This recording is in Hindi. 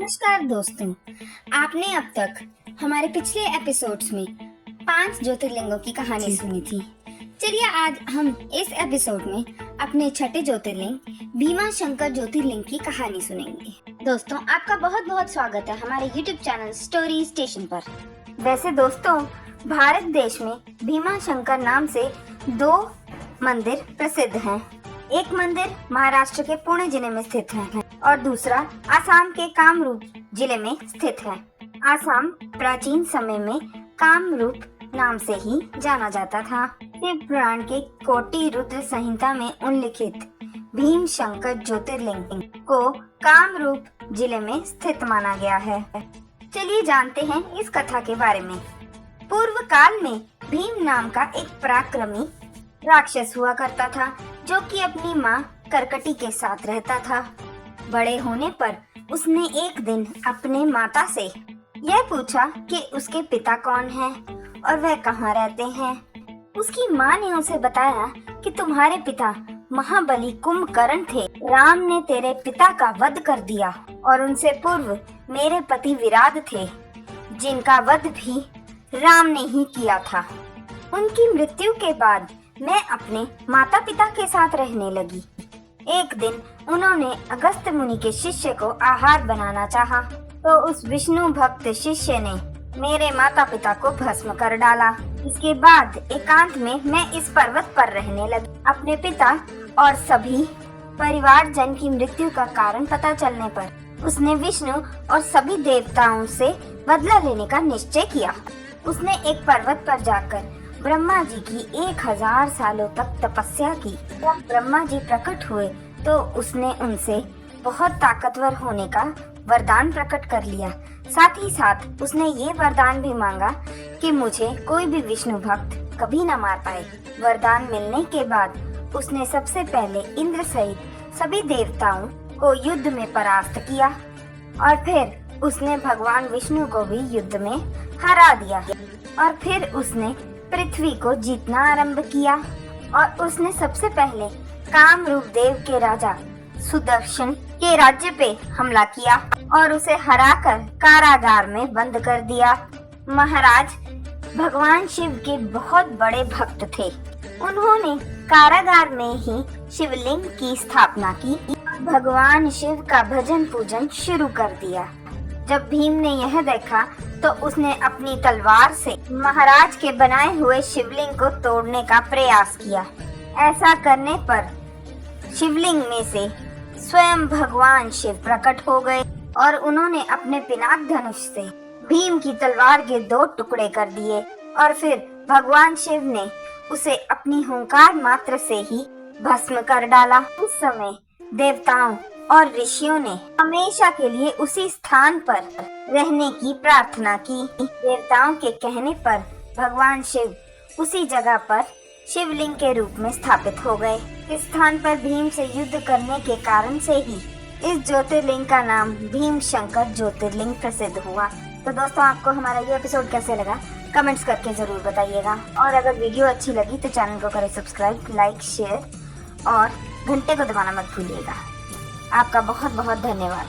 नमस्कार दोस्तों, आपने अब तक हमारे पिछले एपिसोड्स में 5 ज्योतिर्लिंगों की कहानी सुनी थी। चलिए आज हम इस एपिसोड में अपने छठे ज्योतिर्लिंग भीमा शंकर ज्योतिर्लिंग की कहानी सुनेंगे। दोस्तों, आपका बहुत बहुत स्वागत है हमारे YouTube चैनल स्टोरी स्टेशन पर। वैसे दोस्तों, भारत देश में भीमा शंकर नाम से 2 मंदिर प्रसिद्ध हैं। एक मंदिर महाराष्ट्र के पुणे जिले में स्थित है और दूसरा आसाम के कामरूप जिले में स्थित है। आसाम प्राचीन समय में कामरूप नाम से ही जाना जाता था। शिव पुराण के कोटि रुद्र संहिता में उल्लिखित भीम शंकर ज्योतिर्लिंग को कामरूप जिले में स्थित माना गया है। चलिए जानते हैं इस कथा के बारे में। पूर्व काल में भीम नाम का एक पराक्रमी राक्षस हुआ करता था, जो कि अपनी माँ करकटी के साथ रहता था। बड़े होने पर उसने एक दिन अपने माता से यह पूछा कि उसके पिता कौन हैं और वह कहाँ रहते हैं। उसकी माँ ने उसे बताया कि तुम्हारे पिता महाबली कुंभकर्ण थे। राम ने तेरे पिता का वध कर दिया और उनसे पूर्व मेरे पति विराट थे, जिनका वध भी राम ने ही किया था। उनकी मृत्यु के बाद मैं अपने माता पिता के साथ रहने लगी। एक दिन उन्होंने अगस्त्य मुनि के शिष्य को आहार बनाना चाहा, तो उस विष्णु भक्त शिष्य ने मेरे माता पिता को भस्म कर डाला। इसके बाद एकांत में मैं इस पर्वत पर रहने लगी। अपने पिता और सभी परिवारजन की मृत्यु का कारण पता चलने पर उसने विष्णु और सभी देवताओं से बदला लेने का निश्चय किया। उसने एक पर्वत पर जाकर ब्रह्मा जी की 1000 सालों तक तपस्या की। जब ब्रह्मा जी प्रकट हुए तो उसने उनसे बहुत ताकतवर होने का वरदान प्रकट कर लिया। साथ ही साथ उसने ये वरदान भी मांगा कि मुझे कोई भी विष्णु भक्त कभी न मार पाए। वरदान मिलने के बाद उसने सबसे पहले इंद्र सहित सभी देवताओं को युद्ध में परास्त किया और फिर उसने भगवान विष्णु को भी युद्ध में हरा दिया और फिर उसने पृथ्वी को जीतना आरंभ किया और उसने सबसे पहले कामरूप देव के राजा सुदर्शन के राज्य पे हमला किया और उसे हराकर कारागार में बंद कर दिया। महाराज भगवान शिव के बहुत बड़े भक्त थे। उन्होंने कारागार में ही शिवलिंग की स्थापना की। भगवान शिव का भजन पूजन शुरू कर दिया। जब भीम ने यह देखा तो उसने अपनी तलवार से महाराज के बनाए हुए शिवलिंग को तोड़ने का प्रयास किया। ऐसा करने पर शिवलिंग में से स्वयं भगवान शिव प्रकट हो गए और उन्होंने अपने पिनाक धनुष से भीम की तलवार के 2 टुकड़े कर दिए और फिर भगवान शिव ने उसे अपनी हुंकार मात्र से ही भस्म कर डाला। उस समय देवताओं और ऋषियों ने हमेशा के लिए उसी स्थान पर रहने की प्रार्थना की। देवताओं के कहने पर भगवान शिव उसी जगह पर शिवलिंग के रूप में स्थापित हो गए। इस स्थान पर भीम से युद्ध करने के कारण से ही इस ज्योतिर्लिंग का नाम भीम शंकर ज्योतिर्लिंग प्रसिद्ध हुआ। तो दोस्तों, आपको हमारा ये एपिसोड कैसे लगा कमेंट्स करके जरूर बताइएगा और अगर वीडियो अच्छी लगी तो चैनल को करें सब्सक्राइब, लाइक, शेयर और घंटे को दबाना मत भूलिएगा। आपका बहुत बहुत धन्यवाद।